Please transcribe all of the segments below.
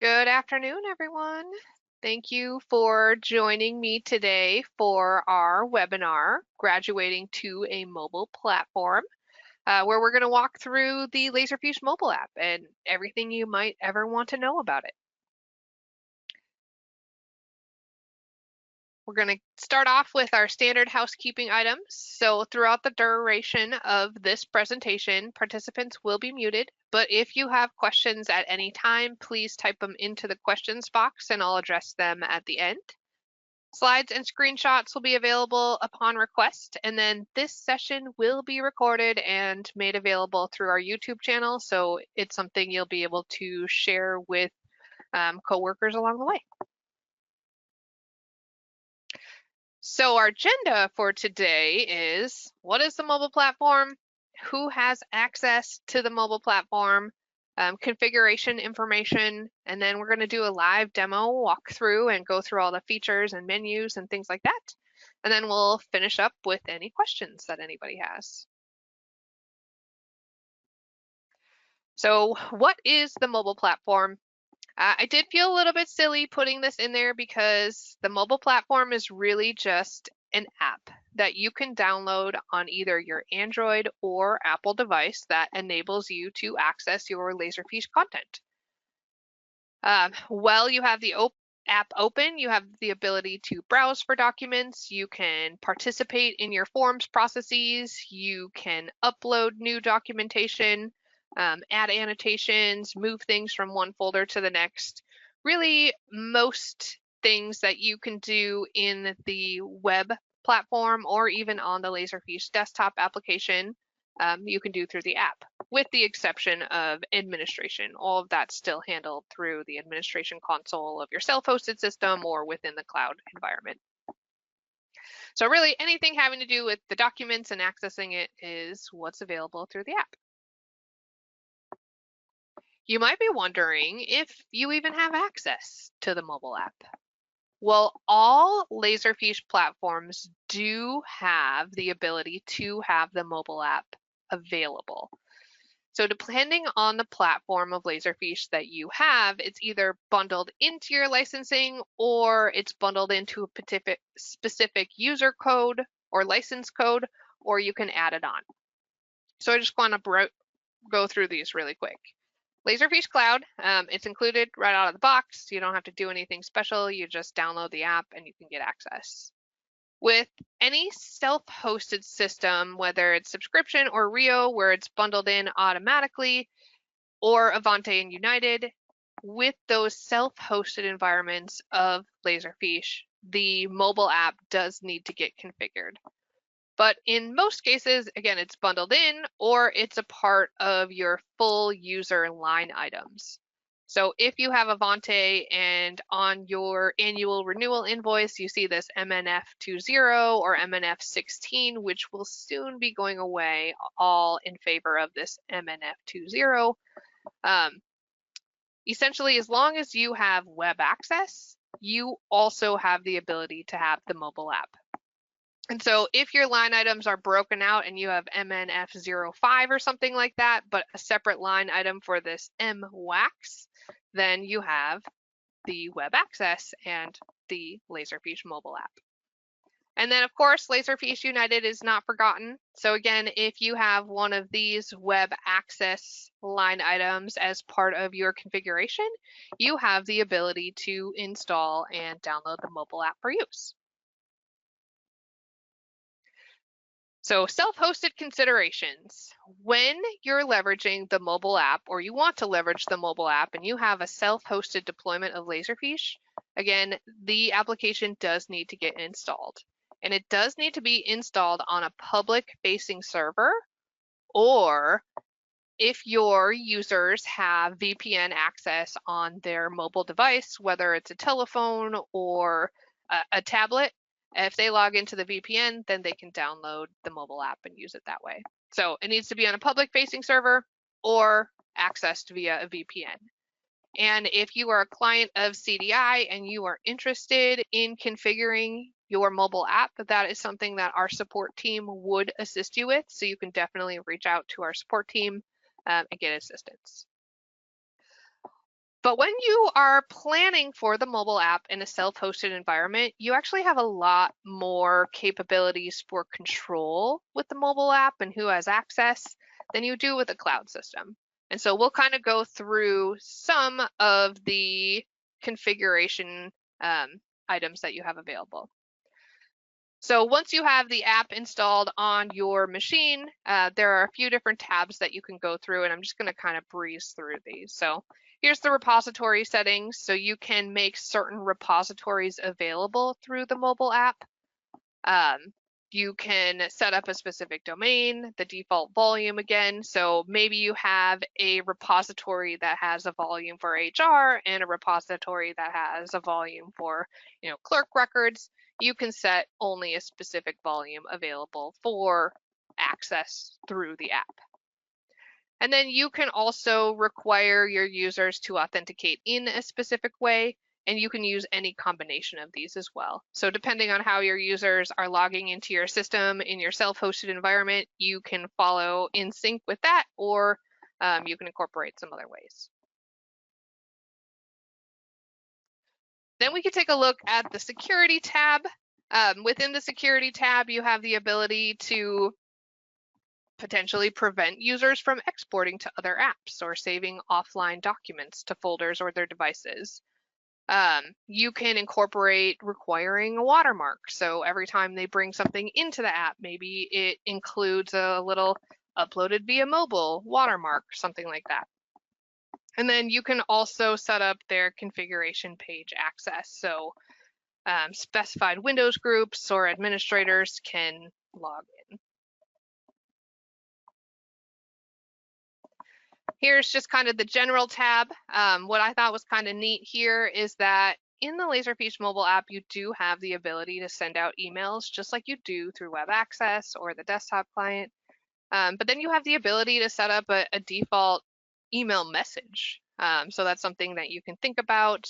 Good afternoon, everyone. Thank you for joining me today for our webinar, Graduating to a Mobile Platform, where we're going to walk through the Laserfiche mobile app and everything you might ever want to know about it. We're going to start off with our standard housekeeping items. So throughout the duration of this presentation, participants will be muted, but if you have questions at any time, please type them into the questions box and I'll address them at the end. Slides and screenshots will be available upon request, and then this session will be recorded and made available through our YouTube channel, so it's something you'll be able to share with coworkers along the way. So our agenda for today is, what is the mobile platform? Who has access to the mobile platform? Configuration information, and then we're going to do a live demo walkthrough and go through all the features and menus and things like that. And then we'll finish up with any questions that anybody has. So what is the mobile platform? I did feel a little bit silly putting this in there because the mobile platform is really just an app that you can download on either your Android or Apple device that enables you to access your Laserfiche content. While you have the app open, you have the ability to browse for documents, you can participate in your forms processes, you can upload new documentation, add annotations, move things from one folder to the next. Really, most things that you can do in the web platform or even on the Laserfiche desktop application, you can do through the app, with the exception of administration. All of that's still handled through the administration console of your self-hosted system or within the cloud environment. So really, anything having to do with the documents and accessing it is what's available through the app. You might be wondering if you even have access to the mobile app. Well, all Laserfiche platforms do have the ability to have the mobile app available. So depending on the platform of Laserfiche that you have, it's either bundled into your licensing or it's bundled into a specific user code or license code, or you can add it on. So I just want to go through these really quick. Laserfiche Cloud, it's included right out of the box. You don't have to do anything special. You just download the app and you can get access. With any self-hosted system, whether it's subscription or Rio, where it's bundled in automatically, or Avante and United, with those self-hosted environments of Laserfiche, the mobile app does need to get configured. But in most cases, again, it's bundled in or it's a part of your full user line items. So if you have Avante and on your annual renewal invoice, you see this MNF20 or MNF16, which will soon be going away, all in favor of this MNF20. Essentially, as long as you have web access, you also have the ability to have the mobile app. And so if your line items are broken out and you have MNF05 or something like that, but a separate line item for this MWAX, then you have the web access and the Laserfiche mobile app. And then, of course, Laserfiche United is not forgotten. So again, if you have one of these web access line items as part of your configuration, you have the ability to install and download the mobile app for use. So self-hosted considerations. When you're leveraging the mobile app or you want to leverage the mobile app and you have a self-hosted deployment of Laserfiche, again, the application does need to get installed. And it does need to be installed on a public-facing server, or if your users have VPN access on their mobile device, whether it's a telephone or a tablet, if they log into the VPN, then they can download the mobile app and use it that way. So it needs to be on a public-facing server or accessed via a VPN. And if you are a client of CDI and you are interested in configuring your mobile app, that is something that our support team would assist you with. So you can definitely reach out to our support team and get assistance. But when you are planning for the mobile app in a self-hosted environment, you actually have a lot more capabilities for control with the mobile app and who has access than you do with a cloud system. And so we'll kind of go through some of the configuration items that you have available. So once you have the app installed on your machine, there are a few different tabs that you can go through, and I'm just going to kind of breeze through these. So here's the repository settings. So you can make certain repositories available through the mobile app. You can set up a specific domain, the default volume again. So maybe you have a repository that has a volume for HR and a repository that has a volume for, clerk records. You can set only a specific volume available for access through the app. And then you can also require your users to authenticate in a specific way, and you can use any combination of these as well. So depending on how your users are logging into your system in your self-hosted environment, you can follow in sync with that, or you can incorporate some other ways. Then we can take a look at the security tab. Within the security tab, you have the ability to potentially prevent users from exporting to other apps or saving offline documents to folders or their devices. You can incorporate requiring a watermark. So every time they bring something into the app, maybe it includes a little uploaded via mobile watermark, something like that. And then you can also set up their configuration page access. So specified Windows groups or administrators can log in. Here's just kind of the general tab. What I thought was kind of neat here is that in the Laserfiche mobile app, you do have the ability to send out emails just like you do through web access or the desktop client. But then you have the ability to set up a default email message. So that's something that you can think about.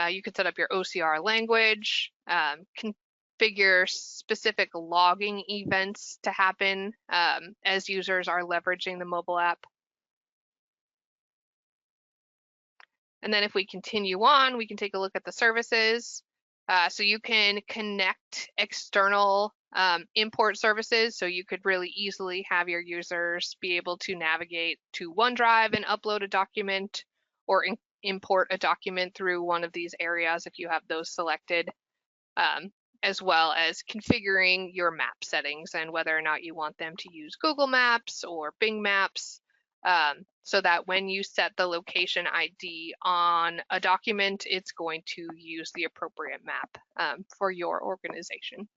You can set up your OCR language, configure specific logging events to happen as users are leveraging the mobile app. And then if we continue on, we can take a look at the services. So you can connect external import services. So you could really easily have your users be able to navigate to OneDrive and upload a document or import a document through one of these areas if you have those selected, as well as configuring your map settings and whether or not you want them to use Google Maps or Bing Maps. So that when you set the location ID on a document, it's going to use the appropriate map for your organization.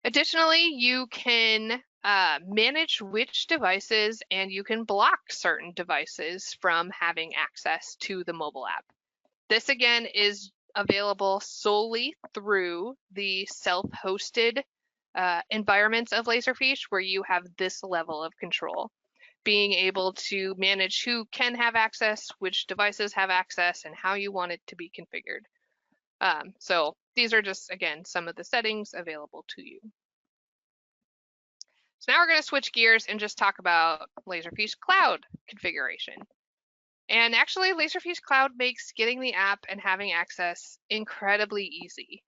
Additionally, you can manage which devices and you can block certain devices from having access to the mobile app. This again is available solely through the self-hosted environments of Laserfiche where you have this level of control, being able to manage who can have access, which devices have access, and how you want it to be configured. So these are just, again, some of the settings available to you. So now we're going to switch gears and just talk about Laserfiche Cloud configuration. And actually, Laserfiche Cloud makes getting the app and having access incredibly easy,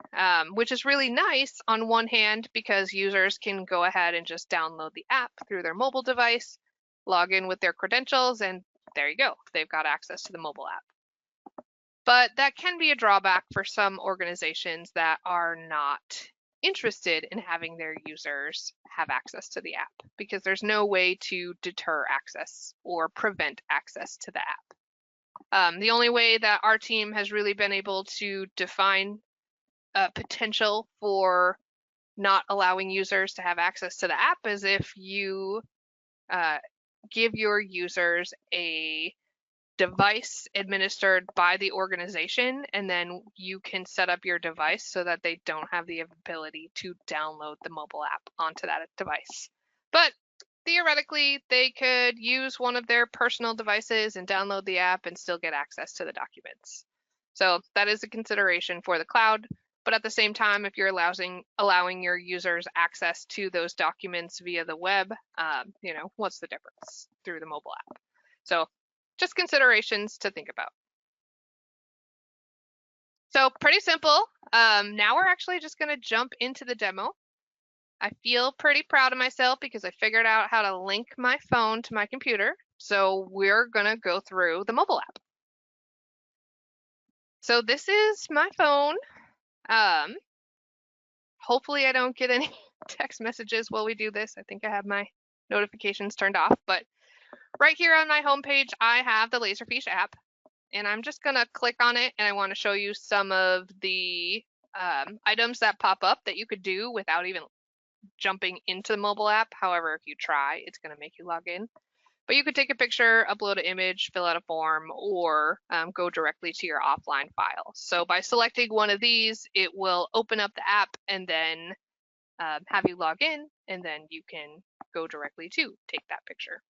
which is really nice on one hand because users can go ahead and just download the app through their mobile device, log in with their credentials, and there you go. They've got access to the mobile app. But that can be a drawback for some organizations that are not interested in having their users have access to the app because there's no way to deter access or prevent access to the app. The only way that our team has really been able to define potential for not allowing users to have access to the app is if you give your users a device administered by the organization, and then you can set up your device so that they don't have the ability to download the mobile app onto that device. But theoretically, they could use one of their personal devices and download the app and still get access to the documents. So that is a consideration for the cloud. But at the same time, if you're allowing your users access to those documents via the web, what's the difference through the mobile app? So just considerations to think about. So pretty simple. Now we're actually just going to jump into the demo. I feel pretty proud of myself because I figured out how to link my phone to my computer. So we're going to go through the mobile app. So this is my phone. Hopefully I don't get any text messages while we do this. I think I have my notifications turned off, but right here on my homepage, I have the Laserfiche app, and I'm just gonna click on it, and I want to show you some of the items that pop up that you could do without even jumping into the mobile app. However, if you try, it's gonna make you log in. But you could take a picture, upload an image, fill out a form, or go directly to your offline file. So by selecting one of these, it will open up the app and then have you log in, and then you can go directly to take that picture.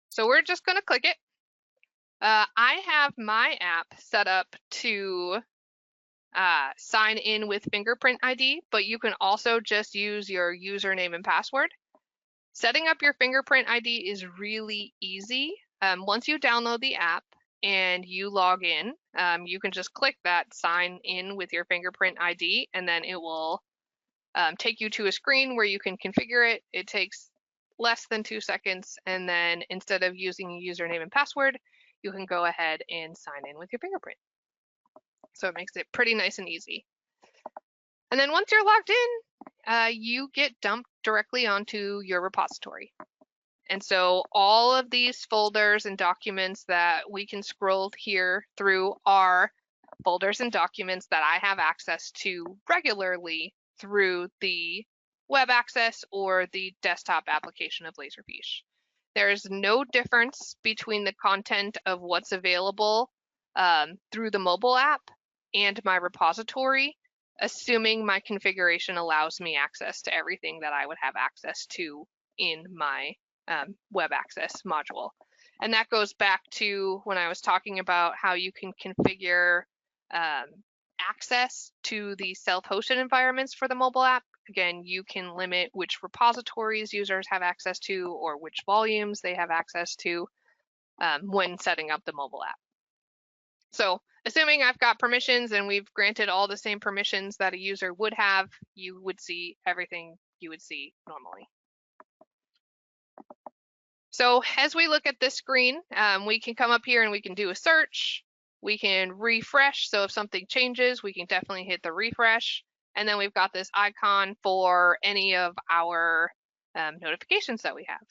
So we're just going to click it. I have my app set up to sign in with fingerprint ID, but you can also just use your username and password. Setting up your fingerprint ID is really easy. Once you download the app and you log in, you can just click that sign in with your fingerprint ID, and then it will take you to a screen where you can configure it. It takes less than 2 seconds, and then instead of using a username and password, you can go ahead and sign in with your fingerprint. So it makes it pretty nice and easy. And then once you're logged in, you get dumped directly onto your repository. And so all of these folders and documents that we can scroll here through are folders and documents that I have access to regularly through the web access or the desktop application of Laserfiche. There is no difference between the content of what's available through the mobile app and my repository, assuming my configuration allows me access to everything that I would have access to in my web access module. And that goes back to when I was talking about how you can configure access to the self-hosted environments for the mobile app. Again, you can limit which repositories users have access to or which volumes they have access to when setting up the mobile app. So assuming I've got permissions and we've granted all the same permissions that a user would have, you would see everything you would see normally. So as we look at this screen, we can come up here and we can do a search. We can refresh. So if something changes, we can definitely hit the refresh. And then we've got this icon for any of our notifications that we have.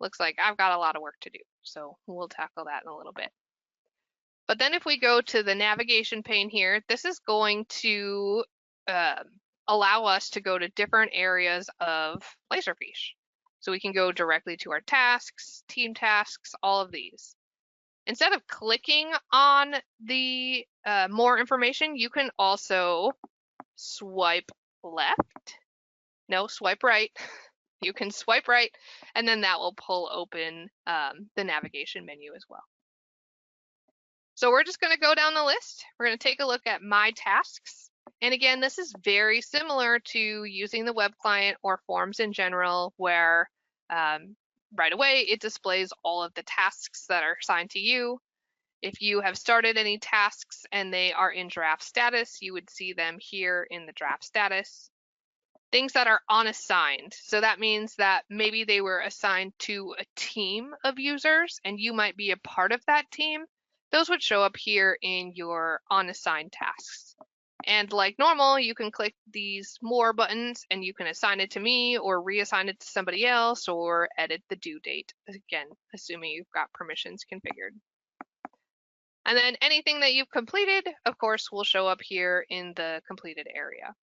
Looks like I've got a lot of work to do, so we'll tackle that in a little bit. But then if we go to the navigation pane here, this is going to allow us to go to different areas of Laserfiche. So we can go directly to our tasks, team tasks, all of these. Instead of clicking on the more information, you can also swipe left. No, swipe right. You can swipe right, and then that will pull open the navigation menu as well. So we're just going to go down the list. We're going to take a look at my tasks. And again, this is very similar to using the web client or forms in general, where right away it displays all of the tasks that are assigned to you. If you have started any tasks and they are in draft status, you would see them here in the draft status. Things that are unassigned. So that means that maybe they were assigned to a team of users and you might be a part of that team. Those would show up here in your unassigned tasks. And like normal, you can click these more buttons and you can assign it to me or reassign it to somebody else or edit the due date. Again, assuming you've got permissions configured. And then anything that you've completed, of course, will show up here in the completed area.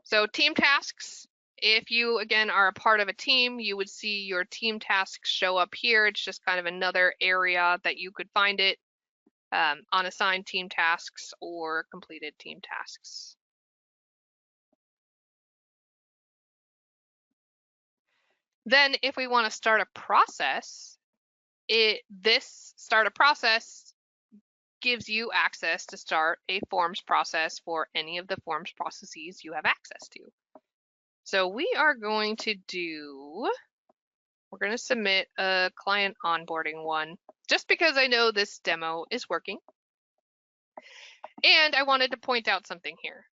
So team tasks, if you, again, are a part of a team, you would see your team tasks show up here. It's just kind of another area that you could find it, unassigned team tasks or completed team tasks. Then if we want to start a process, this start a process gives you access to start a forms process for any of the forms processes you have access to. So we are going to do We're going to submit a client onboarding one just because I know this demo is working. And I wanted to point out something here.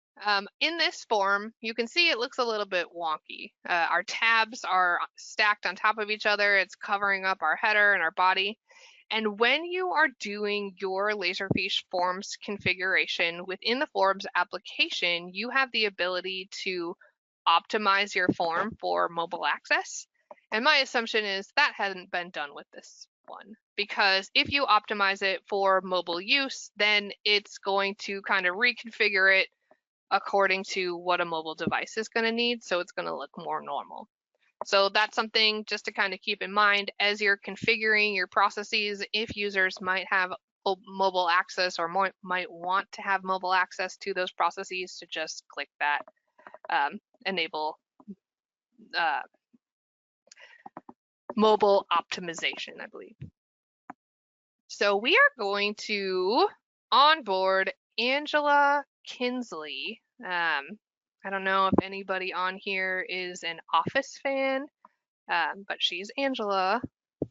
In this form, you can see it looks a little bit wonky. Our tabs are stacked on top of each other. It's covering up our header and our body. And when you are doing your Laserfiche Forms configuration within the Forms application, you have the ability to optimize your form for mobile access. And my assumption is that hadn't been done with this one, because if you optimize it for mobile use, then it's going to kind of reconfigure it according to what a mobile device is going to need. So it's going to look more normal. So that's something just to kind of keep in mind as you're configuring your processes. If users might have mobile access or might want to have mobile access to those processes, to just click that enable mobile optimization, I believe. So we are going to onboard Angela Kinsley. I don't know if anybody on here is an Office fan, but she's Angela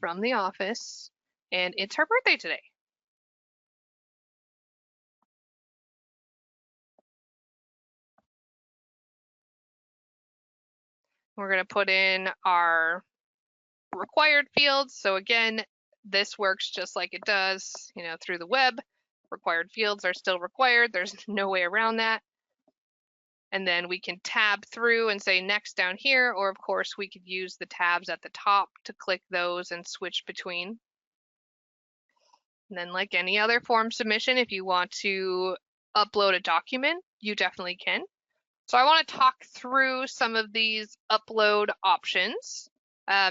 from The Office, and it's her birthday today. We're going to put in our required fields. So again, this works just like it does, through the web. Required fields are still required. There's no way around that. And then we can tab through and say next down here, or of course we could use the tabs at the top to click those and switch between. And then like any other form submission, if you want to upload a document, you definitely can. So I want to talk through some of these upload options.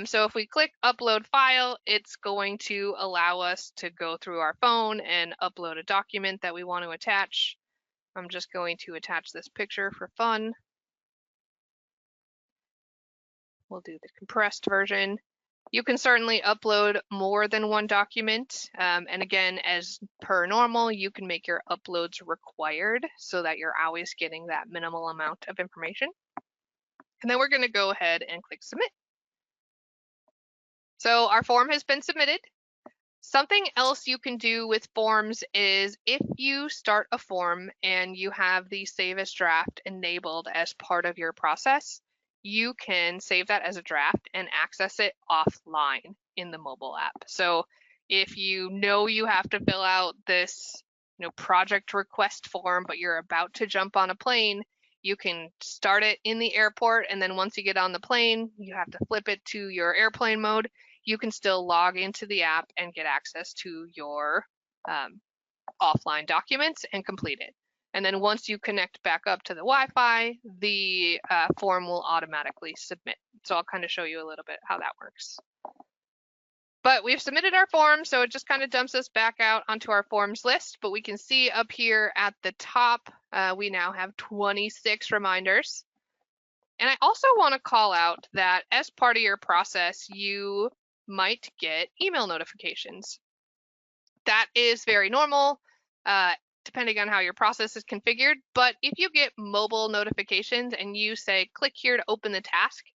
So if we click upload file, it's going to allow us to go through our phone and upload a document that we want to attach. I'm just going to attach this picture for fun. We'll do the compressed version. You can certainly upload more than one document. And again, as per normal, you can make your uploads required so that you're always getting that minimal amount of information. And then we're going to go ahead and click submit. So our form has been submitted. Something else you can do with forms is if you start a form and you have the save as draft enabled as part of your process, you can save that as a draft and access it offline in the mobile app. So if you know you have to fill out this project request form, but you're about to jump on a plane, you can start it in the airport, and then once you get on the plane, you have to flip it to your airplane mode. You can still log into the app and get access to your offline documents and complete it. And then once you connect back up to the Wi-Fi, the form will automatically submit. So I'll kind of show you a little bit how that works. But we've submitted our form, so it just kind of dumps us back out onto our forms list. But we can see up here at the top, we now have 26 reminders. And I also want to call out that as part of your process, you might get email notifications. That is very normal, depending on how your process is configured. But if you get mobile notifications and you say, click here to open the task,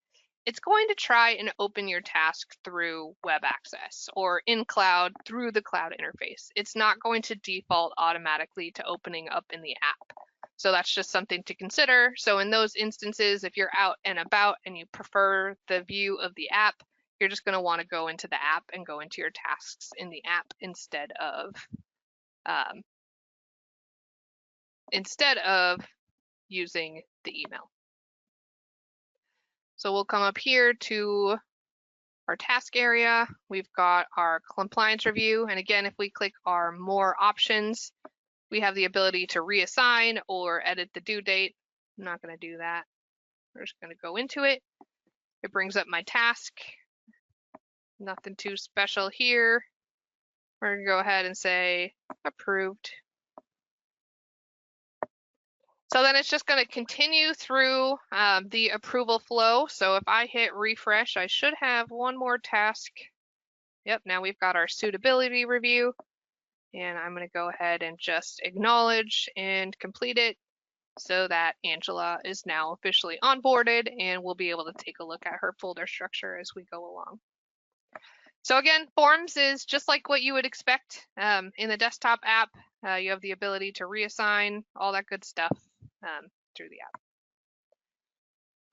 it's going to try and open your task through web access or in cloud through the cloud interface. It's not going to default automatically to opening up in the app. So that's just something to consider. So in those instances, if you're out and about and you prefer the view of the app, you're just going to want to go into the app and go into your tasks in the app instead of using the email. So we'll come up here to our task area. We've got our compliance review. And again, if we click our more options, we have the ability to reassign or edit the due date. I'm not going to do that. We're just going to go into it. It brings up my task. Nothing too special here. We're going to go ahead and say approved. So then it's just going to continue through the approval flow. So if I hit refresh, I should have one more task. Yep, now we've got our suitability review. And I'm going to go ahead and just acknowledge and complete it so that Angela is now officially onboarded and we'll be able to take a look at her folder structure as we go along. So again, Forms is just like what you would expect in the desktop app. You have the ability to reassign all that good stuff through the app.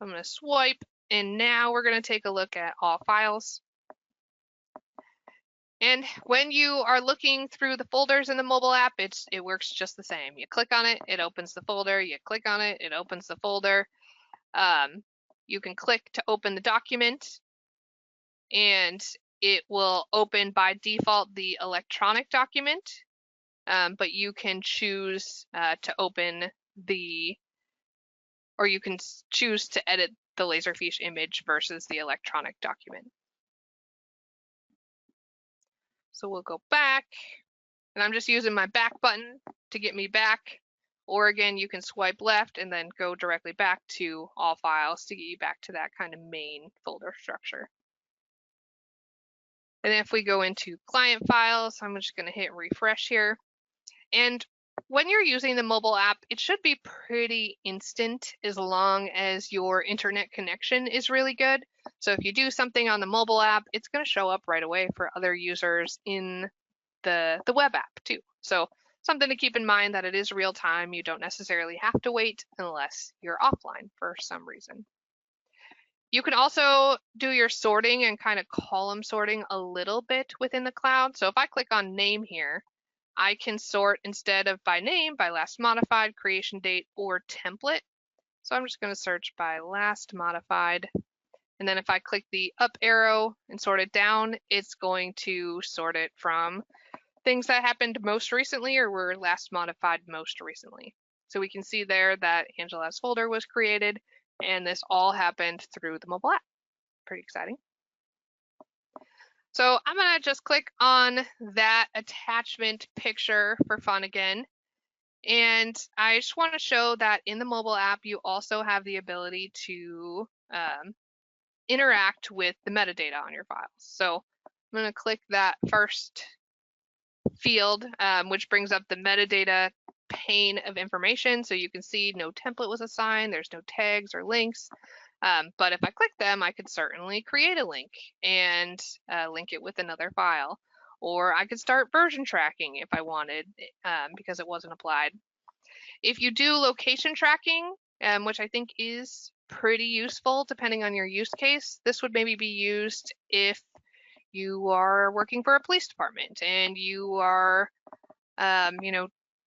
I'm going to swipe, and now we're going to take a look at all files. And when you are looking through the folders in the mobile app, it works just the same. You click on it, it opens the folder. You click on it, it opens the folder. You can click to open the document, and it will open by default the electronic document, but you can choose to open or you can choose to edit the Laserfiche image versus the electronic document. So we'll go back, and I'm just using my back button to get me back. Or again, you can swipe left and then go directly back to all files to get you back to that kind of main folder structure. And then if we go into client files, I'm just going to hit refresh here. And when you're using the mobile app, it should be pretty instant as long as your internet connection is really good. So if you do something on the mobile app, it's going to show up right away for other users in the web app too. So something to keep in mind, that it is real time. You don't necessarily have to wait unless you're offline for some reason. You can also do your sorting and kind of column sorting a little bit within the cloud. So if I click on name here, I can sort instead of by name, by last modified, creation date, or template. So I'm just going to search by last modified. And then if I click the up arrow and sort it down, it's going to sort it from things that happened most recently or were last modified most recently. So we can see there that Angela's folder was created, and this all happened through the mobile app. Pretty exciting. So I'm going to just click on that attachment picture for fun again. And I just want to show that in the mobile app, you also have the ability to interact with the metadata on your files. So I'm going to click that first field, which brings up the metadata pane of information. So you can see no template was assigned, there's no tags or links. But if I click them, I could certainly create a link and link it with another file. Or I could start version tracking if I wanted, because it wasn't applied. If you do location tracking, which I think is pretty useful depending on your use case, this would maybe be used if you are working for a police department and you are,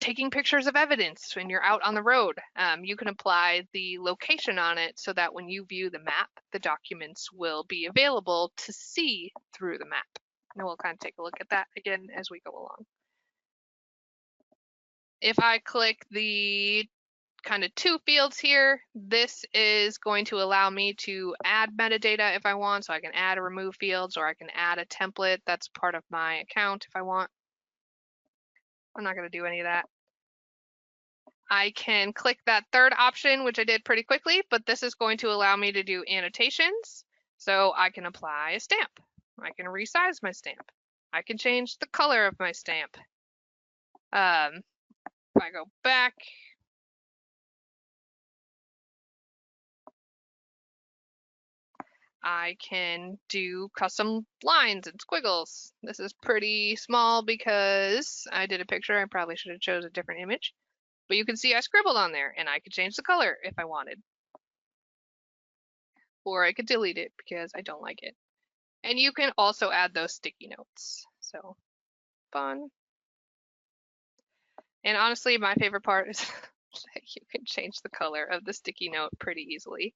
taking pictures of evidence when you're out on the road. You can apply the location on it so that when you view the map, the documents will be available to see through the map. And we'll kind of take a look at that again as we go along. If I click the kind of two fields here, this is going to allow me to add metadata if I want. So I can add or remove fields, or I can add a template that's part of my account if I want. I'm not going to do any of that. I can click that third option, which I did pretty quickly, but this is going to allow me to do annotations. So I can apply a stamp. I can resize my stamp. I can change the color of my stamp. If I go back, I can do custom lines and squiggles. This is pretty small because I did a picture. I probably should have chose a different image. But you can see I scribbled on there, and I could change the color if I wanted. Or I could delete it because I don't like it. And you can also add those sticky notes. So fun. And honestly, my favorite part is that you can change the color of the sticky note pretty easily.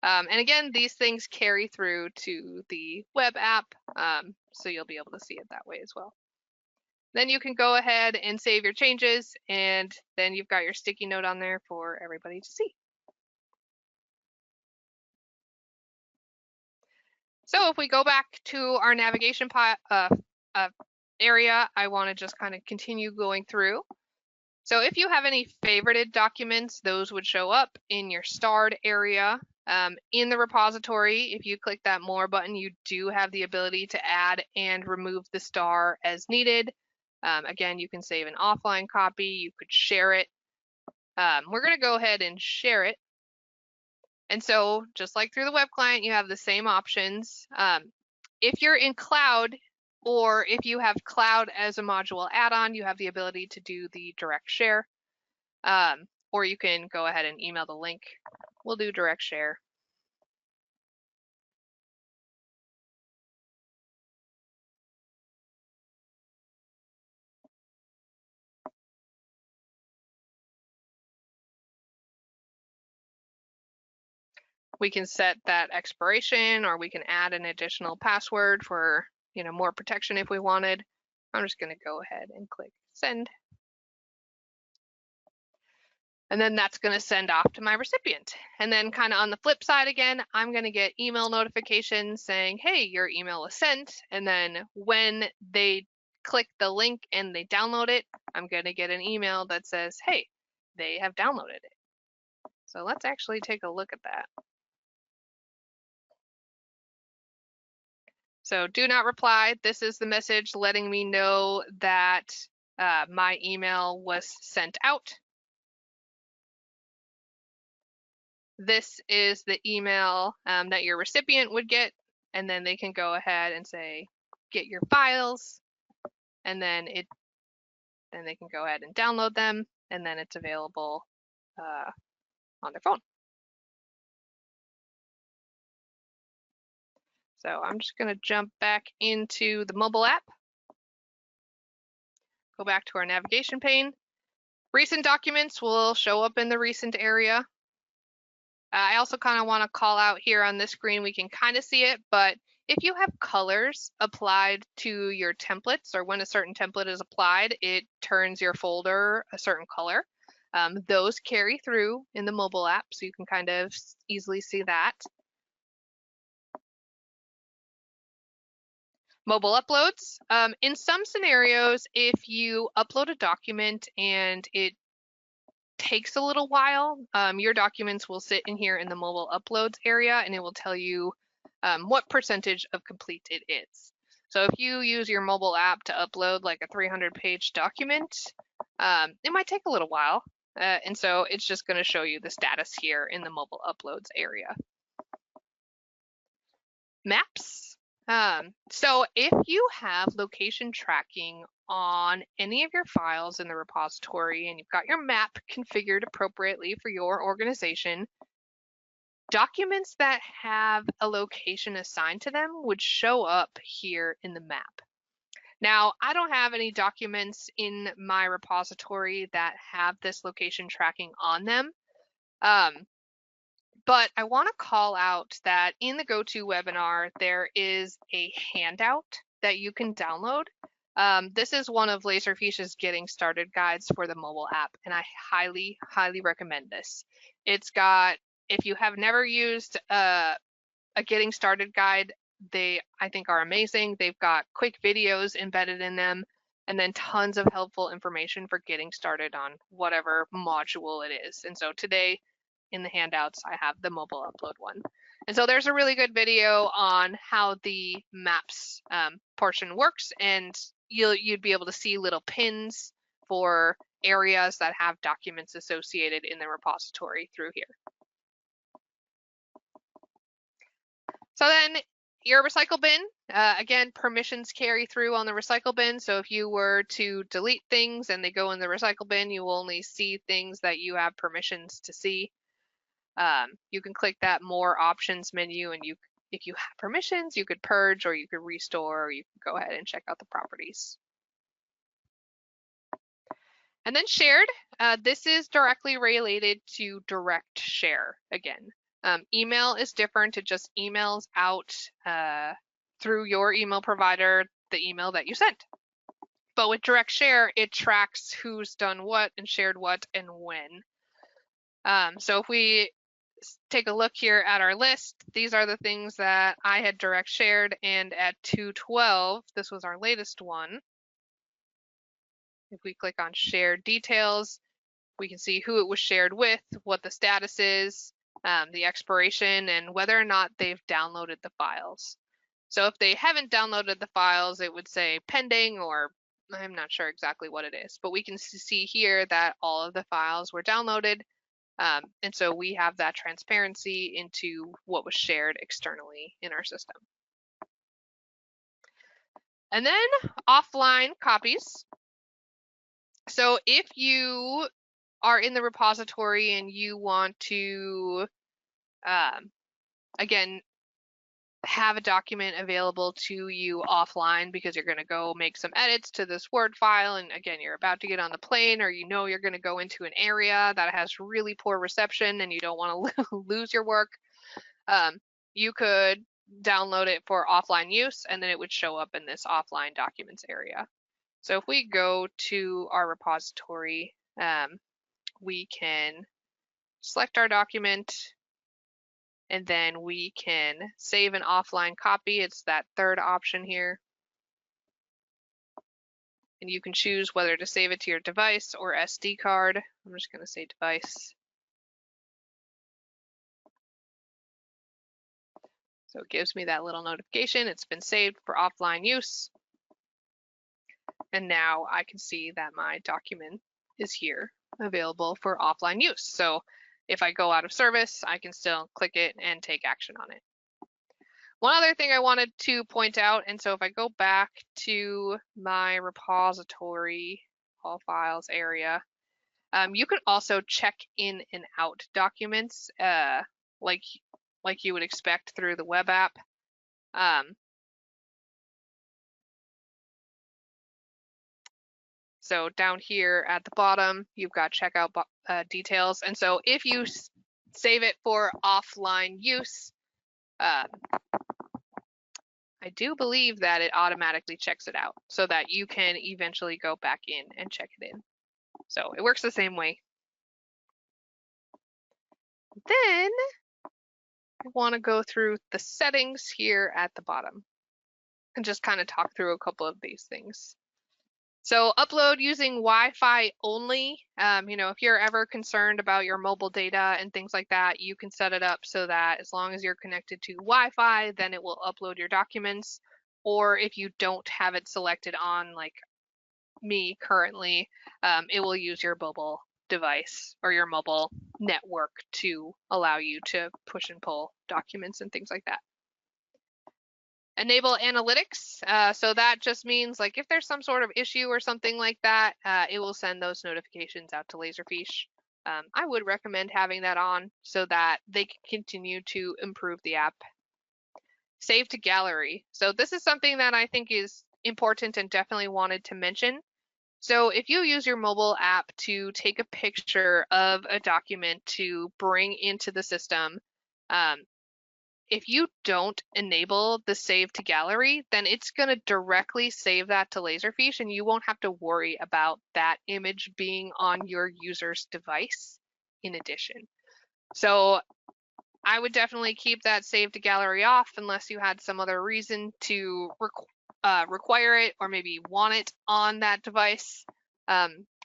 And again, these things carry through to the web app, so you'll be able to see it that way as well. Then you can go ahead and save your changes, and then you've got your sticky note on there for everybody to see. So if we go back to our navigation area, I want to just kind of continue going through. So if you have any favorited documents, those would show up in your starred area. In the repository, if you click that more button, you do have the ability to add and remove the star as needed. Again, you can save an offline copy, you could share it. We're going to go ahead and share it. And so just like through the web client, you have the same options. if you're in Cloud, or if you have Cloud as a module add-on, you have the ability to do the direct share, or you can go ahead and email the link. We'll do direct share. We can set that expiration, or we can add an additional password for, more protection if we wanted. I'm just going to go ahead and click send. And then that's going to send off to my recipient. And then kind of on the flip side again, I'm going to get email notifications saying, hey, your email was sent. And then when they click the link and they download it, I'm going to get an email that says, hey, they have downloaded it. So let's actually take a look at that. So do not reply. This is the message letting me know that my email was sent out. This is the email that your recipient would get, and then they can go ahead and say, get your files, and then they can go ahead and download them, and then it's available on their phone. So I'm just going to jump back into the mobile app, go back to our navigation pane. Recent documents will show up in the recent area. I also kind of want to call out here on this screen, we can kind of see it, but if you have colors applied to your templates, or when a certain template is applied, it turns your folder a certain color. Those carry through in the mobile app, so you can kind of easily see that. Mobile uploads. In some scenarios, if you upload a document and it takes a little while, your documents will sit in here in the mobile uploads area, and it will tell you what percentage of complete it is. So if you use your mobile app to upload like a 300-page document, it might take a little while. And so it's just going to show you the status here in the mobile uploads area. Maps. So if you have location tracking on any of your files in the repository and you've got your map configured appropriately for your organization, documents that have a location assigned to them would show up here in the map. Now, I don't have any documents in my repository that have this location tracking on them, but I want to call out that in the GoToWebinar, there is a handout that you can download. This is one of Laserfiche's getting started guides for the mobile app, and I highly, highly recommend this. It's got, if you have never used a getting started guide, they, I think, are amazing. They've got quick videos embedded in them, and then tons of helpful information for getting started on whatever module it is. And so today in the handouts, I have the mobile upload one. And so there's a really good video on how the maps portion works, and you'd be able to see little pins for areas that have documents associated in the repository through here. So then your recycle bin, again, permissions carry through on the recycle bin. So if you were to delete things and they go in the recycle bin, you will only see things that you have permissions to see. You can click that more options menu, and if you have permissions, you could purge, or you could restore, or you can go ahead and check out the properties. And then shared, this is directly related to direct share again. Email is different. It just emails out through your email provider the email that you sent. But with direct share, it tracks who's done what and shared what and when. So if we take a look here at our list, these are the things that I had direct shared, and at 2:12, this was our latest one. If we click on share details, we can see who it was shared with, what the status is, the expiration, and whether or not they've downloaded the files. So if they haven't downloaded the files, it would say pending, or I'm not sure exactly what it is, but we can see here that all of the files were downloaded. And so we have that transparency into what was shared externally in our system. And then offline copies. So if you are in the repository and you want to, again, have a document available to you offline because you're going to go make some edits to this Word file, and again, you're about to get on the plane, or you know you're going to go into an area that has really poor reception and you don't want to lose your work, you could download it for offline use, and then it would show up in this offline documents area. So if we go to our repository, we can select our document, and then we can save an offline copy. It's that third option here. And you can choose whether to save it to your device or SD card. I'm just going to say device. So it gives me that little notification. It's been saved for offline use. And now I can see that my document is here, available for offline use. So if I go out of service, I can still click it and take action on it. One other thing I wanted to point out, and so if I go back to my repository, all files area, you can also check in and out documents like you would expect through the web app. So down here at the bottom, you've got checkout details. And so if you save it for offline use, I do believe that it automatically checks it out so that you can eventually go back in and check it in. So it works the same way. Then I want to go through the settings here at the bottom and just kind of talk through a couple of these things. So upload using Wi-Fi only. If you're ever concerned about your mobile data and things like that, you can set it up so that as long as you're connected to Wi-Fi, then it will upload your documents. Or if you don't have it selected on, like me currently, it will use your mobile device or your mobile network to allow you to push and pull documents and things like that. Enable analytics. So that just means like if there's some sort of issue or something like that, it will send those notifications out to Laserfiche. I would recommend having that on so that they can continue to improve the app. Save to gallery. So this is something that I think is important and definitely wanted to mention. So if you use your mobile app to take a picture of a document to bring into the system, if you don't enable the save to gallery, then it's going to directly save that to Laserfiche, and you won't have to worry about that image being on your user's device in addition. So I would definitely keep that save to gallery off unless you had some other reason to require it or maybe want it on that device.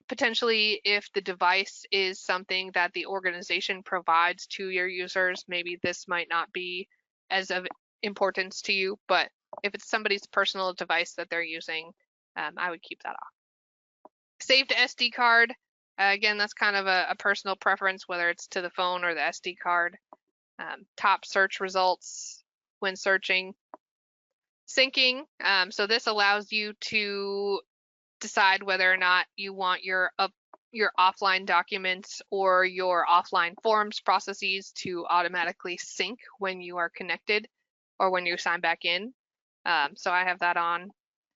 Potentially, if the device is something that the organization provides to your users, maybe this might not be as of importance to you, but if it's somebody's personal device that they're using, I would keep that off. Save to SD card. Again, that's kind of a personal preference, whether it's to the phone or the SD card. Top search results when searching. Syncing. So this allows you to decide whether or not you want your offline documents or your offline forms processes to automatically sync when you are connected or when you sign back in. So I have that on.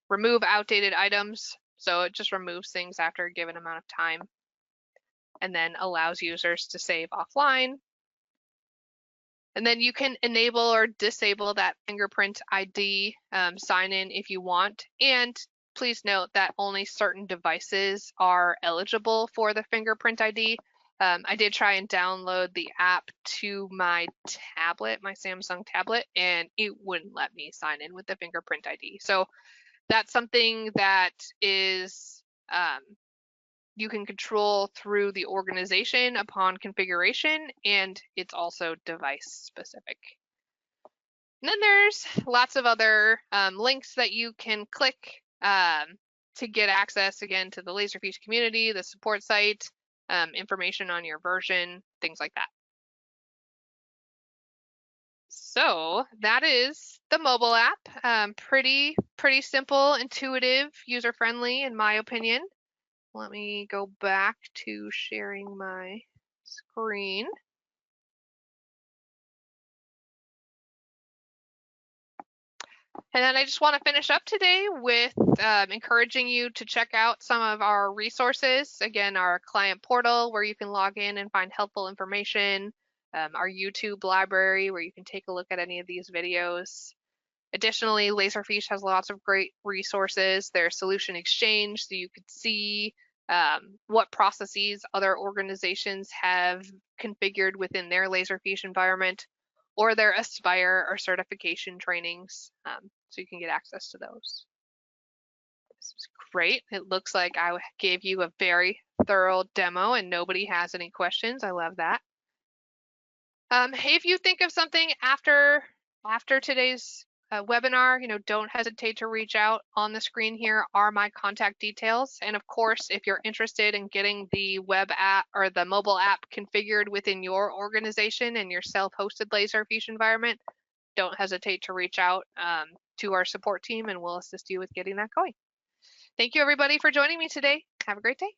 Remove outdated items. So it just removes things after a given amount of time and then allows users to save offline. And then you can enable or disable that fingerprint ID sign in if you want. And please note that only certain devices are eligible for the fingerprint ID. I did try and download the app to my tablet, my Samsung tablet, and it wouldn't let me sign in with the fingerprint ID. So that's something that is you can control through the organization upon configuration, and it's also device specific. And then there's lots of other links that you can click to get access, again, to the Laserfiche community, the support site, information on your version, things like that. So that is the mobile app. Pretty simple, intuitive, user-friendly, in my opinion. Let me go back to sharing my screen. And then I just want to finish up today with encouraging you to check out some of our resources. Again, our client portal where you can log in and find helpful information, our YouTube library where you can take a look at any of these videos. Additionally, Laserfiche has lots of great resources. There's Solution Exchange, so you could see what processes other organizations have configured within their Laserfiche environment, or their Aspire or certification trainings, so you can get access to those. This is great. It looks like I gave you a very thorough demo and nobody has any questions. I love that. If you think of something after today's webinar, don't hesitate to reach out. On the screen here are my contact details. And of course, if you're interested in getting the web app or the mobile app configured within your organization and your self-hosted Laserfiche environment, don't hesitate to reach out to our support team and we'll assist you with getting that going. Thank you everybody for joining me today. Have a great day.